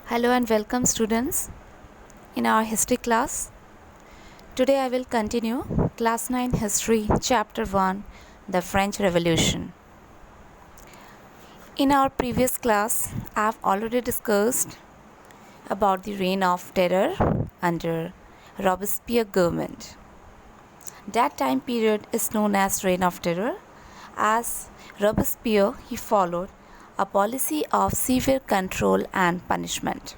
Hello and welcome students in our history class. Today I will continue class 9 history chapter 1 the French Revolution. In our previous class I have already discussed about the reign of terror under Robespierre government. That time period is known as reign of terror as Robespierre he followed a policy of severe control and punishment.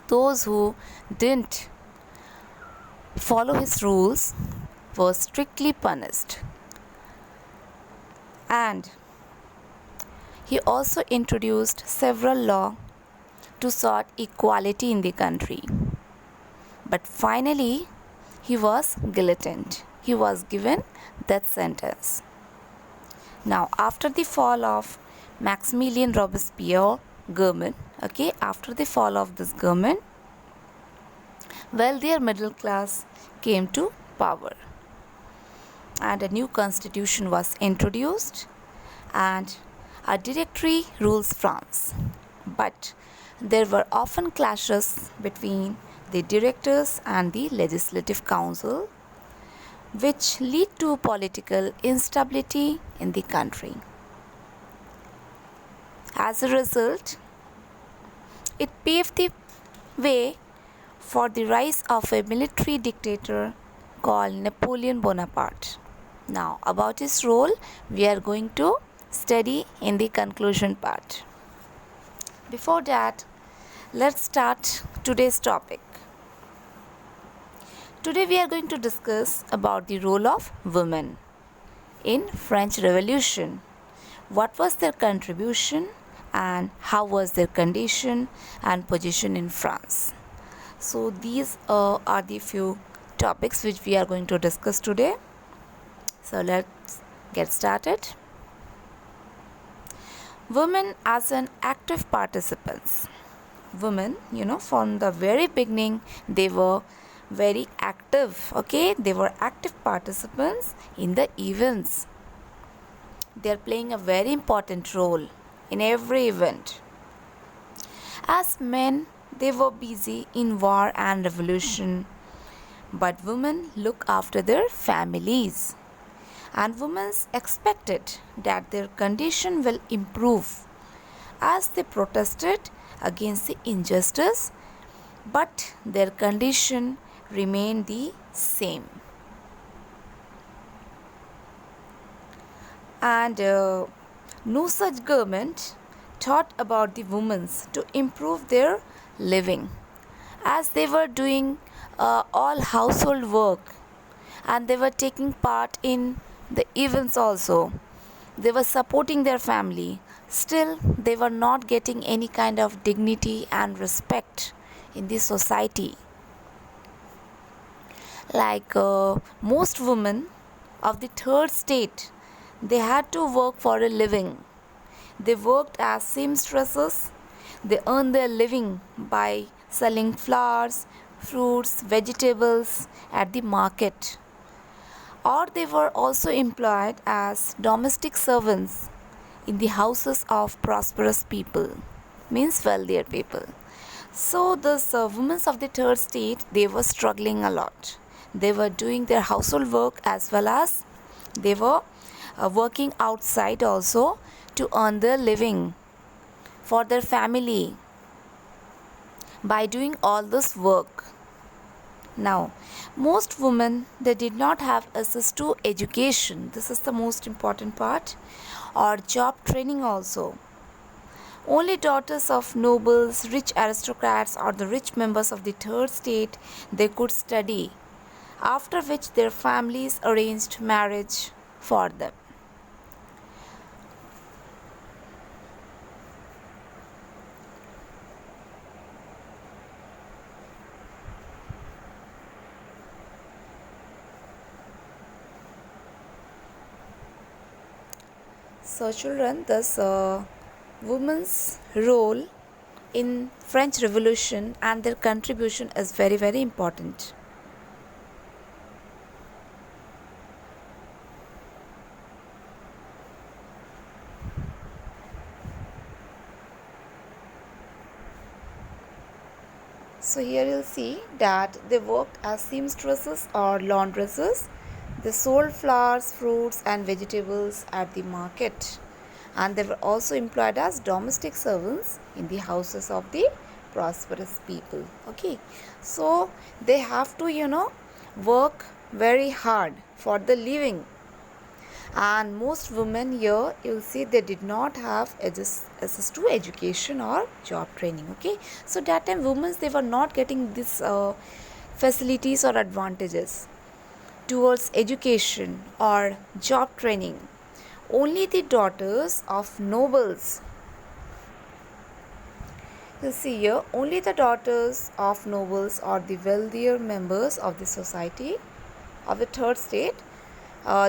Those who didn't follow his rules were strictly punished. And he also introduced several laws to sort equality in the country. But finally, he was guillotined. He was given death sentence. Now, after the fall of Maximilien Robespierre government, after the fall of this government, wealthier middle class came to power and a new constitution was introduced and a directory rules France. But there were often clashes between the directors and the legislative council, which lead to political instability in the country. As a result, it paved the way for the rise of a military dictator called Napoleon Bonaparte. Now, about his role, we are going to study in the conclusion part. Before that, let's start today's topic. Today we are going to discuss about the role of women in French Revolution. What was their contribution and how was their condition and position in France? So these are the few topics which we are going to discuss today. So let's get started. Women as an active participants. Women, from the very beginning, they were very active, They were active participants in the events. They are playing a very important role in every event. As men, they were busy in war and revolution, but women look after their families. And women expected that their condition will improve as they protested against the injustice, but their condition remained the same. And no such government thought about the women to improve their living, as they were doing all household work and they were taking part in the events also. They were supporting their family. Still, they were not getting any kind of dignity and respect in the society. Like most women of the third state, they had to work for a living. They worked as seamstresses. They earned their living by selling flowers, fruits, vegetables at the market. Or they were also employed as domestic servants in the houses of prosperous people, means wealthier people. So the women of the third state, they were struggling a lot. They were doing their household work as well as they were working outside also to earn their living for their family by doing all this work. Now, most women, they did not have access to education. This is the most important part, or job training also. Only daughters of nobles, rich aristocrats, or the rich members of the third state, they could study, after which their families arranged marriage for them. So children, thus women's role in French Revolution and their contribution is very, very important. So here you'll see that they worked as seamstresses or laundresses. They sold flowers, fruits and vegetables at the market, and they were also employed as domestic servants in the houses of the prosperous people. Okay, so they have to work very hard for the living, and most women here you'll see they did not have access to education or job training. Okay, so that time women they were not getting this facilities or advantages towards education or job training. Only the daughters of nobles, you see here, only the daughters of nobles or the wealthier members of the society of the third state,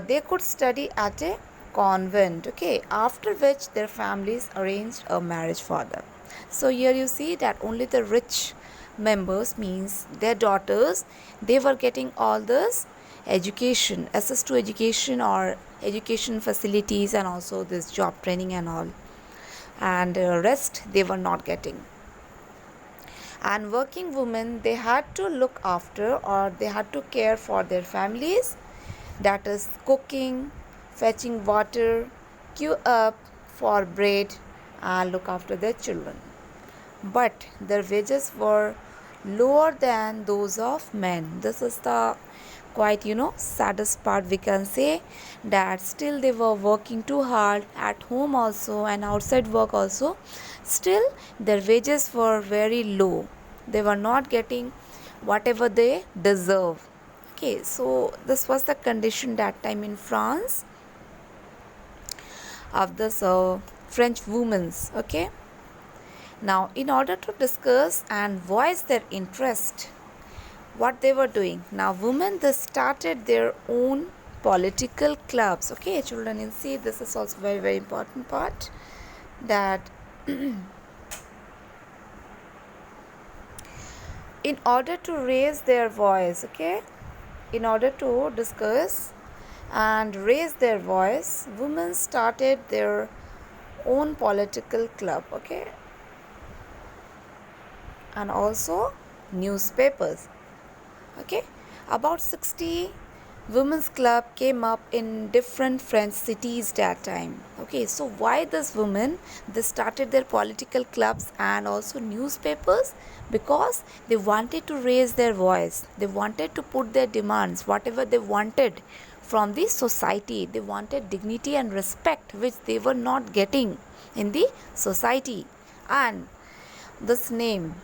they could study at a convent. Okay, after which their families arranged a marriage for them. So here you see that only the rich members, means their daughters, they were getting all this education, access to education or education facilities, and also this job training and all, and rest they were not getting. And working women, they had to look after or they had to care for their families, that is cooking, fetching water, queue up for bread, and look after their children. But their wages were lower than those of men. This is the quite saddest part, we can say, that still they were working too hard at home also and outside work also. Still their wages were very low. They were not getting whatever they deserve. Okay, so this was the condition that time in France of this French women's. Okay, now in order to discuss and voice their interest, what they were doing, now women they started their own political clubs. Okay children, you see this is also very very important part, that in order to raise their voice, okay, in order to discuss and raise their voice, women started their own political club. Okay, and also newspapers. Okay, about 60 women's club came up in different French cities that time. Okay, so why this women they started their political clubs and also newspapers? Because they wanted to raise their voice, they wanted to put their demands, whatever they wanted from the society. They wanted dignity and respect which they were not getting in the society. And this name,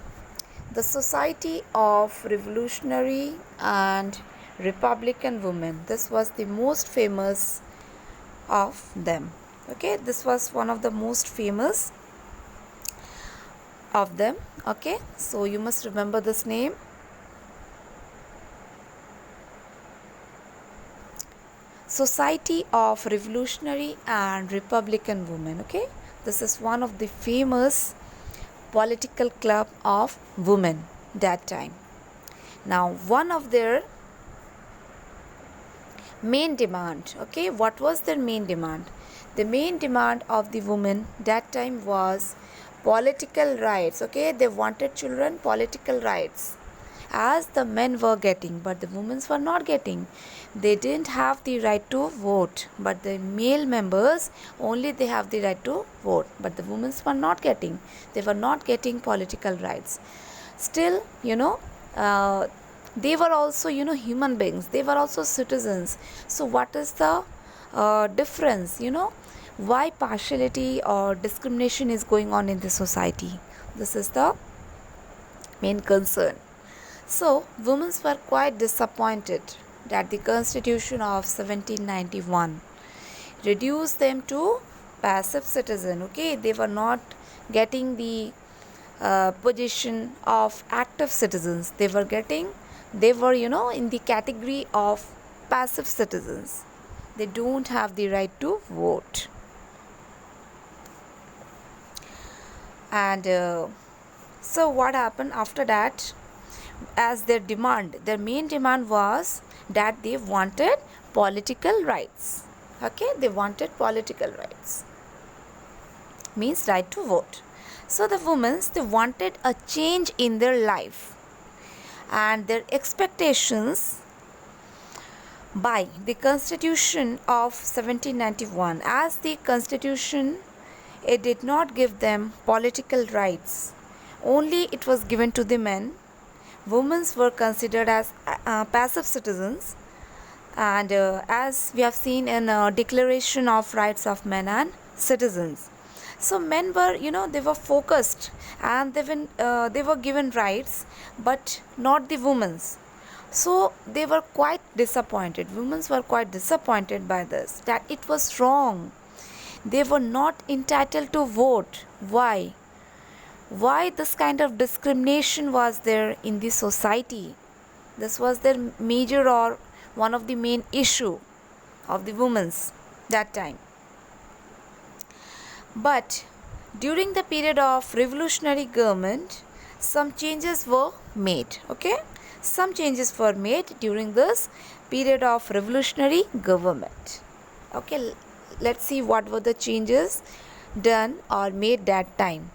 the Society of Revolutionary and Republican Women, this was the most famous of them. Okay, this was one of the most famous of them. Okay, so you must remember this name. Society of Revolutionary and Republican Women. Okay, this is one of the famous political club of women that time. Now one of their main demand, okay, what was their main demand? The main demand of the women that time was political rights. Okay, they wanted children political rights as the men were getting, but the women were not getting. They didn't have the right to vote, but the male members only they have the right to vote, but the women were not getting. They were not getting political rights. Still they were also human beings, they were also citizens. So what is the difference? Why partiality or discrimination is going on in the society? This is the main concern. So women were quite disappointed that the Constitution of 1791 reduced them to passive citizen. Okay, they were not getting the position of active citizens. They were in the category of passive citizens. They don't have the right to vote. And so what happened after that? As their main demand was that they wanted political rights. Okay, they wanted political rights, means right to vote. So the women, they wanted a change in their life. and their expectations by the Constitution of 1791. As the Constitution, it did not give them political rights, only it was given to the men. Women were considered as passive citizens, and as we have seen in Declaration of Rights of Men and Citizens. So men were, they were focused, and they were given rights, but not the women's. So they were quite disappointed. Women were quite disappointed by this, that it was wrong. They were not entitled to vote. Why? Why this kind of discrimination was there in the society? This was their major or one of the main issue of the women's that time. But during the period of revolutionary government, some changes were made. Okay, some changes were made during this period of revolutionary government. Okay, let's see what were the changes done or made that time.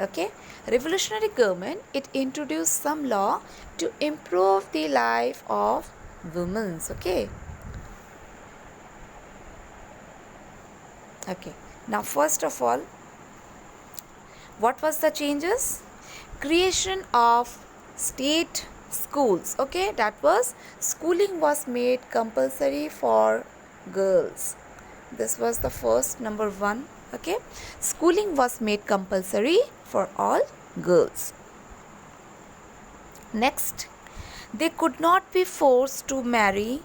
Okay, revolutionary government, it introduced some law to improve the life of women. Okay, now first of all, what was the changes? Creation of state schools. Okay, that was, schooling was made compulsory for girls. This was the first, number one. Okay, schooling was made compulsory for all girls. Next, they could not be forced to marry.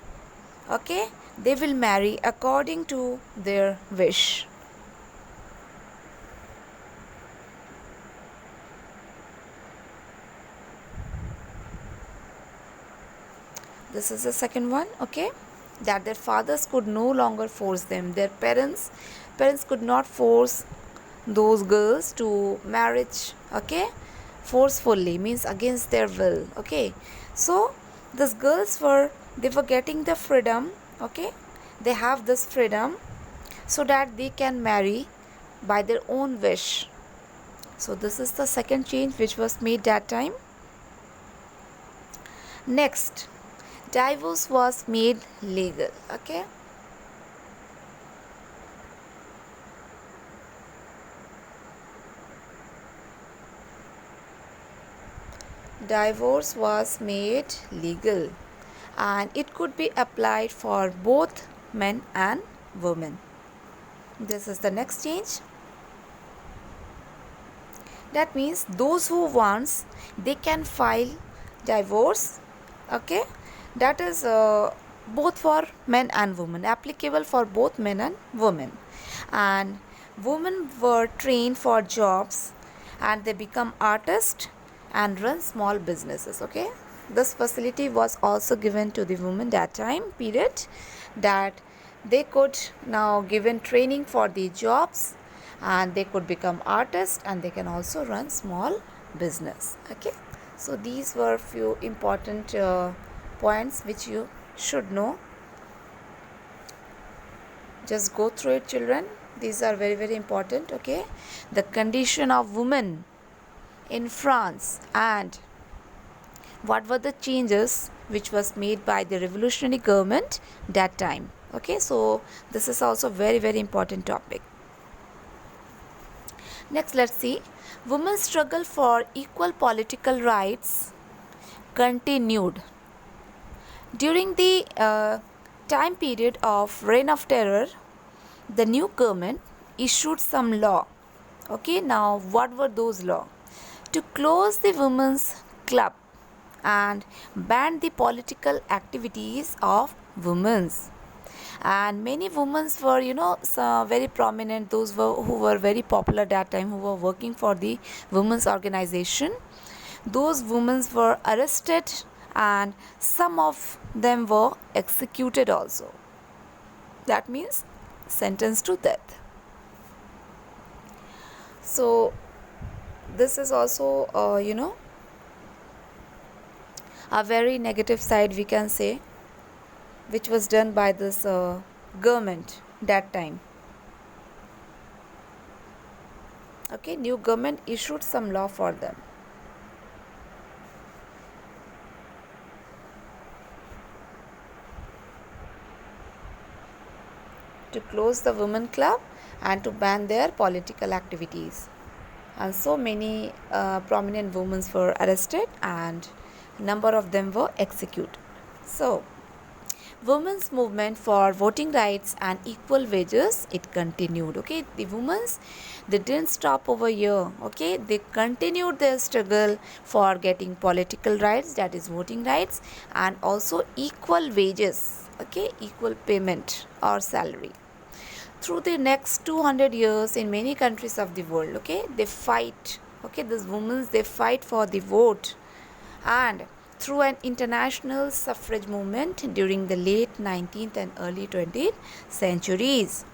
Okay, they will marry according to their wish. This is the second one. Okay, that their fathers could no longer force them. Their parents could not force those girls to marriage. Okay, forcefully, means against their will. Okay, so these girls were getting the freedom. Okay, they have this freedom so that they can marry by their own wish. So this is the second change which was made that time. Next, divorce was made legal. Okay, divorce was made legal, and it could be applied for both men and women. This is the next change. That means those who wants, they can file divorce. Okay, that is both for men and women, applicable for both men and women. And women were trained for jobs, and they become artists and run small businesses. Okay, this facility was also given to the women that time period, that they could now given training for the jobs, and they could become artists, and they can also run small business. Okay, so these were few important points which you should know. Just go through it, children. These are very, very important. Okay, the condition of women in France, and what were the changes which was made by the revolutionary government that time. Okay, so this is also very, very important topic. Next, let's see. Women's struggle for equal political rights continued. During the time period of Reign of Terror, the new government issued some law. Okay, now what were those laws? To close the women's club and ban the political activities of women. And many women were, very prominent, those who were very popular that time, who were working for the women's organization. Those women were arrested, and some of them were executed also. That means sentenced to death. So this is also a very negative side, we can say, which was done by this government that time. Okay, new government issued some law for them. To close the women club and to ban their political activities. And so many prominent women were arrested and number of them were executed. So women's movement for voting rights and equal wages, it continued. Okay, the women's, they didn't stop over here. Okay, they continued their struggle for getting political rights, that is voting rights, and also equal wages. Okay, equal payment or salary. Through the next 200 years in many countries of the world, okay, they fight. Okay, these women, they fight for the vote. And through an international suffrage movement during the late 19th and early 20th centuries.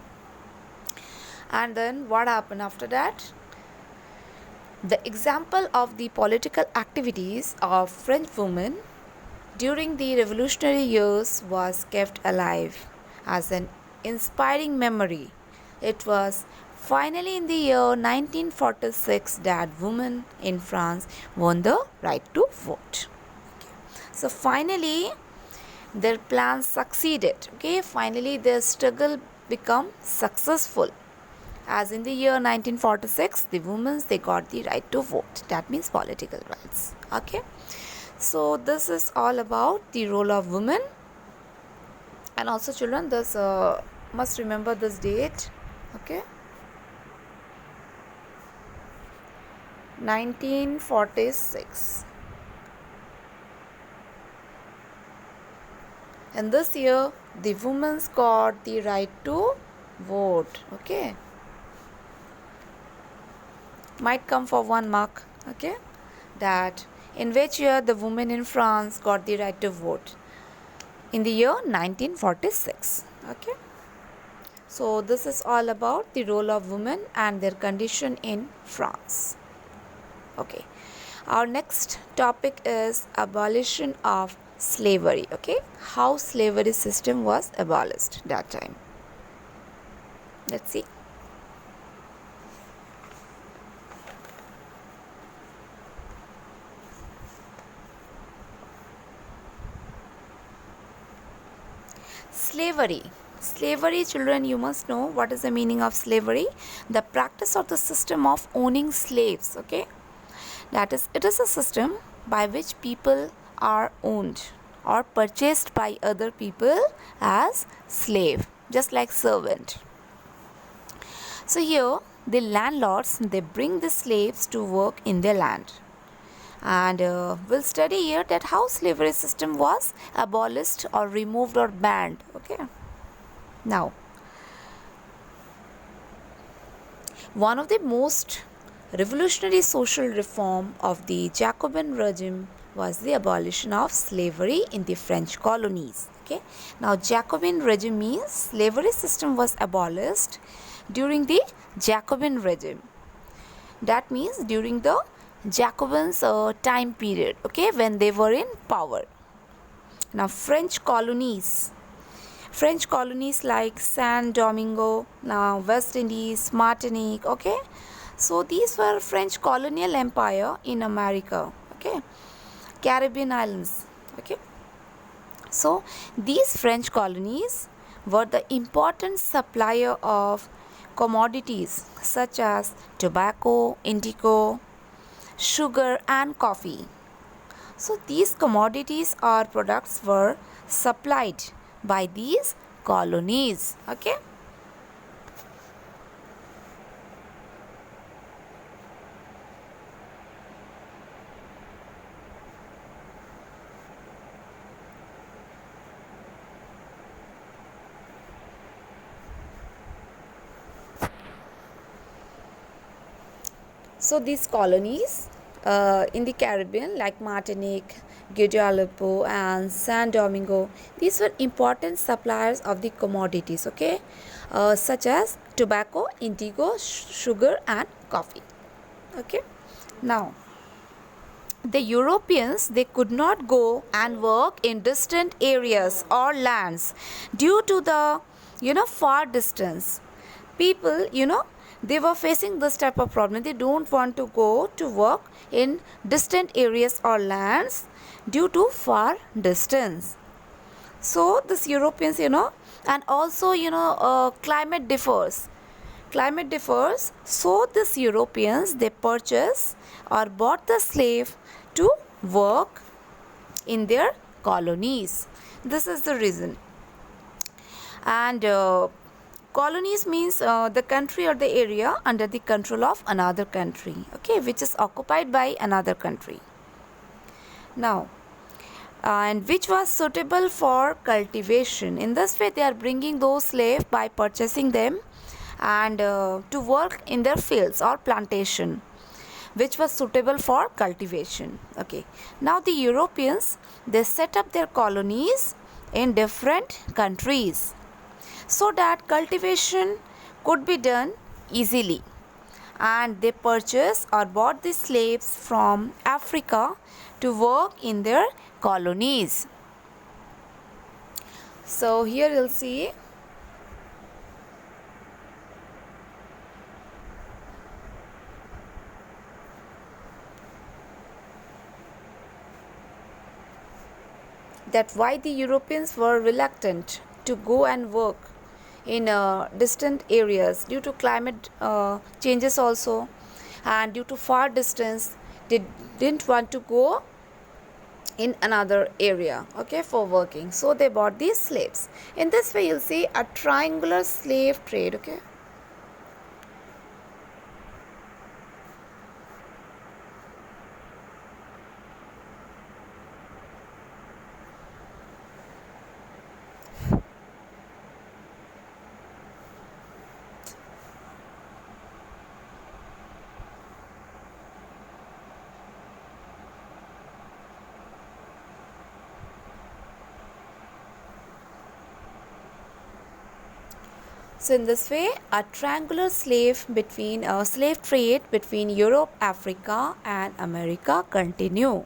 And then what happened after that? The example of the political activities of French women during the revolutionary years was kept alive as an inspiring memory. It was finally in the year 1946 that women in France won the right to vote. So finally their plans succeeded. Okay, finally their struggle became successful. As in the year 1946, the women, they got the right to vote. That means political rights. Okay, so this is all about the role of women. And also children, this must remember this date. Okay, 1946. And this year the women got the right to vote. Okay, might come for 1 mark. Okay, that in which year the women in France got the right to vote? In the year 1946. Okay, so this is all about the role of women and their condition in France. Okay, our next topic is abolition of slavery. Okay, how slavery system was abolished that time. Let's see. Slavery. Slavery, children, you must know what is the meaning of slavery. The practice of the system of owning slaves. Okay, that is, it is a system by which people are owned or purchased by other people as slave, just like servant. So here the landlords, they bring the slaves to work in their land. And we'll study here that how slavery system was abolished or removed or banned. Okay, now one of the most revolutionary social reform of the Jacobin regime was the abolition of slavery in the French colonies. Okay, now Jacobin regime means slavery system was abolished during the Jacobin regime. That means during the Jacobins time period. Okay, when they were in power. Now French colonies like Saint Domingo, now West Indies, Martinique. Okay, so these were French colonial empire in America. Okay, Caribbean islands. Okay, so these French colonies were the important supplier of commodities such as tobacco, indigo, sugar and coffee. So these commodities or products were supplied by these colonies. Okay, so these colonies in the Caribbean like Martinique, Guadeloupe and San Domingo, these were important suppliers of the commodities. Okay, such as tobacco, indigo, sugar and coffee. Okay. Now, the Europeans, they could not go and work in distant areas or lands due to the far distance. People, they were facing this type of problem. They don't want to go to work in distant areas or lands due to far distance. So this Europeans, and also climate differs, so these Europeans, they purchase or bought the slave to work in their colonies. This is the reason. And colonies means the country or the area under the control of another country, okay, which is occupied by another country. Now, and which was suitable for cultivation. In this way, they are bringing those slaves by purchasing them and to work in their fields or plantation, which was suitable for cultivation. Okay. Now the Europeans, they set up their colonies in different countries so that cultivation could be done easily, and they purchased or bought the slaves from Africa to work in their colonies. So here you'll see that why the Europeans were reluctant to go and work in distant areas due to climate changes also, and due to far distance they didn't want to go in another area, okay, for working. So they bought these slaves. In this way you'll see a triangular slave trade, okay. So in this way, a triangular slave trade between Europe, Africa and America continue.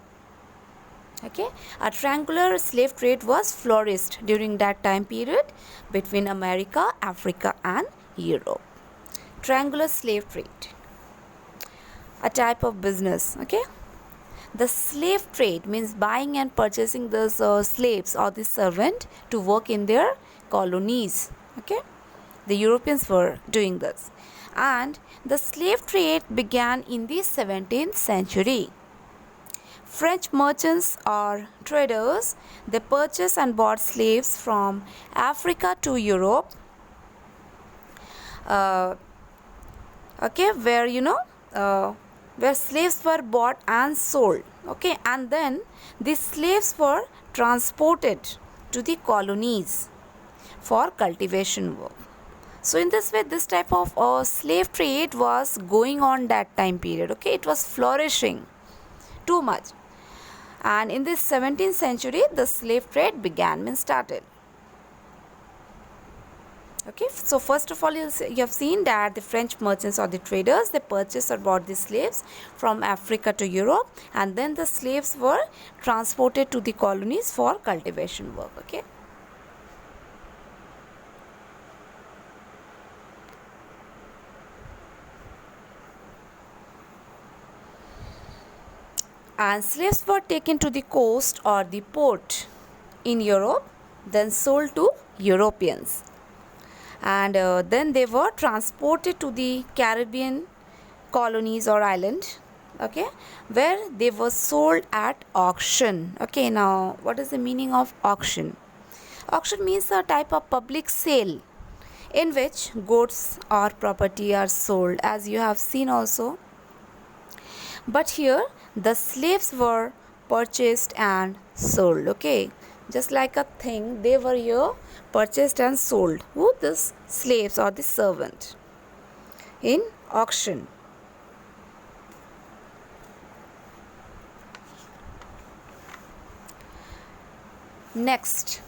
Okay, a triangular slave trade was flourished during that time period between America, Africa and Europe. Triangular slave trade, a type of business. Okay, the slave trade means buying and purchasing the slaves or the servant to work in their colonies. Okay. The Europeans were doing this, and the slave trade began in the 17th century. French merchants or traders, they purchased and bought slaves from Africa to Europe, okay, where where slaves were bought and sold, okay, and then these slaves were transported to the colonies for cultivation work. So in this way, this type of slave trade was going on that time period. Okay, it was flourishing too much. And in this 17th century, the slave trade started. Okay, so first of all, you have seen that the French merchants or the traders, they purchased or bought the slaves from Africa to Europe, and then the slaves were transported to the colonies for cultivation work. Okay. And slaves were taken to the coast or the port in Europe, then sold to Europeans, and then they were transported to the Caribbean colonies or island, okay, where they were sold at auction. Okay, now what is the meaning of auction? Auction means a type of public sale in which goods or property are sold, as you have seen also. But here the slaves were purchased and sold. Okay, just like a thing, they were here purchased and sold. Who? This slaves or the servant in auction. Next,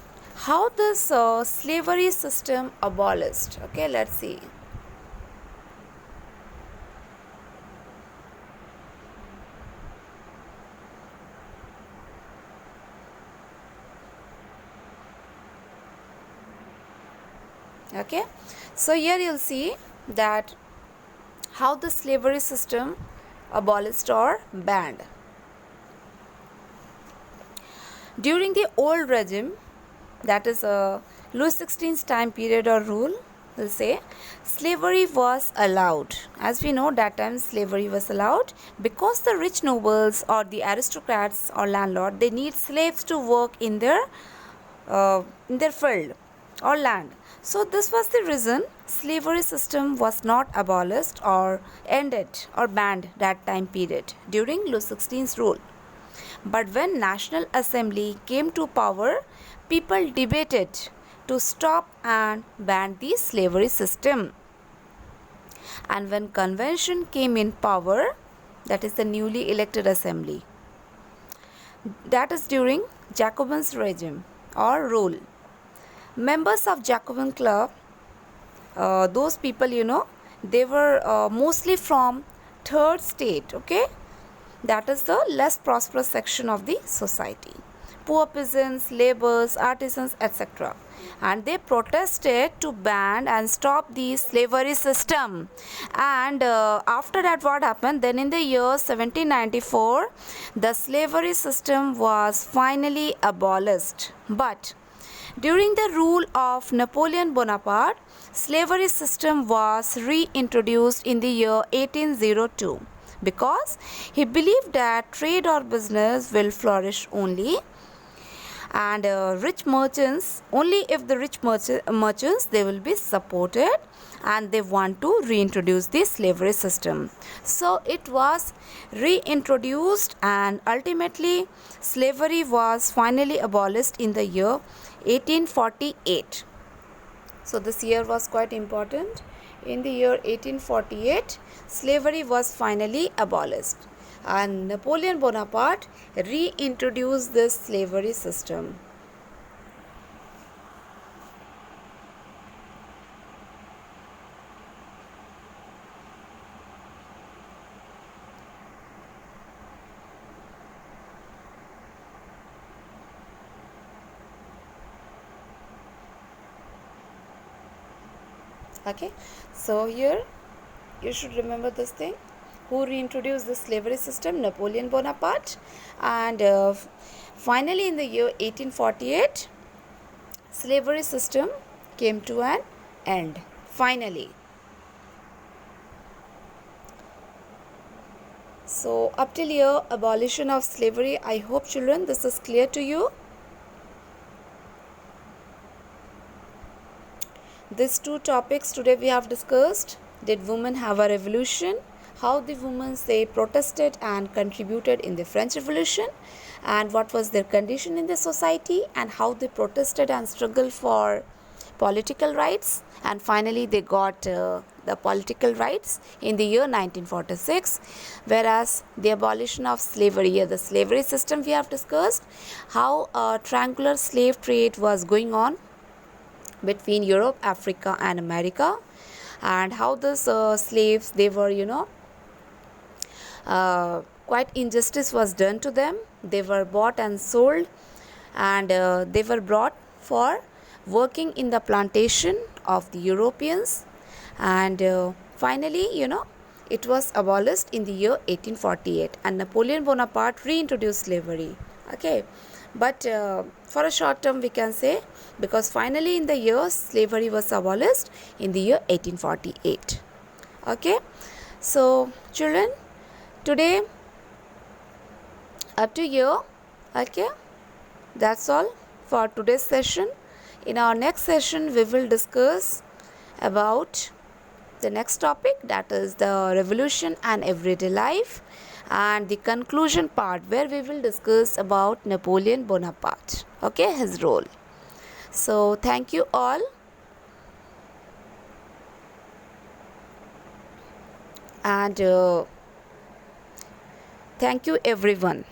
How this slavery system abolished? Okay, let's see. Okay, so here you'll see that how the slavery system abolished or banned. During the old regime, that is Louis XVI's time period or rule, we'll say, slavery was allowed. As we know, that time slavery was allowed because the rich nobles or the aristocrats or landlord, they need slaves to work in their field or land. So this was the reason slavery system was not abolished or ended or banned that time period during Louis XVI's rule. But when National Assembly came to power, people debated to stop and ban the slavery system. And when convention came in power, that is the newly elected assembly, that is during Jacobin's regime or rule. Members of Jacobin Club, those people, they were mostly from third state, okay? That is the less prosperous section of the society. Poor peasants, laborers, artisans, etc. And they protested to ban and stop the slavery system. And after that, what happened? Then in the year 1794, the slavery system was finally abolished. But during the rule of Napoleon Bonaparte, slavery system was reintroduced in the year 1802 because he believed that trade or business will flourish only and rich merchants, only if the rich merchants, they will be supported, and they want to reintroduce the slavery system. So it was reintroduced and ultimately slavery was finally abolished in the year 1848. So this year was quite important. In the year 1848, slavery was finally abolished and Napoleon Bonaparte reintroduced this slavery system. Okay, so here you should remember this thing. Who reintroduced the slavery system? Napoleon Bonaparte. And finally in the year 1848, slavery system came to an end. Finally. So up till here, abolition of slavery. I hope children this is clear to you. These two topics today we have discussed. Did women have a revolution? How the women protested and contributed in the French Revolution, and what was their condition in the society, and how they protested and struggled for political rights, and finally they got the political rights in the year 1946. Whereas the abolition of slavery, the slavery system we have discussed, how a triangular slave trade was going on between Europe, Africa and America, and how those slaves, they were quite injustice was done to them. They were bought and sold, and they were brought for working in the plantation of the Europeans, and finally it was abolished in the year 1848 and Napoleon Bonaparte reintroduced slavery. Okay, but for a short term we can say, because finally in the year slavery was abolished in the year 1848. Okay, so children, today up to here. Okay, that's all for today's session. In our next session we will discuss about the next topic, that is the revolution and everyday life, and the conclusion part where we will discuss about Napoleon Bonaparte, okay, his role. So thank you all, and thank you everyone.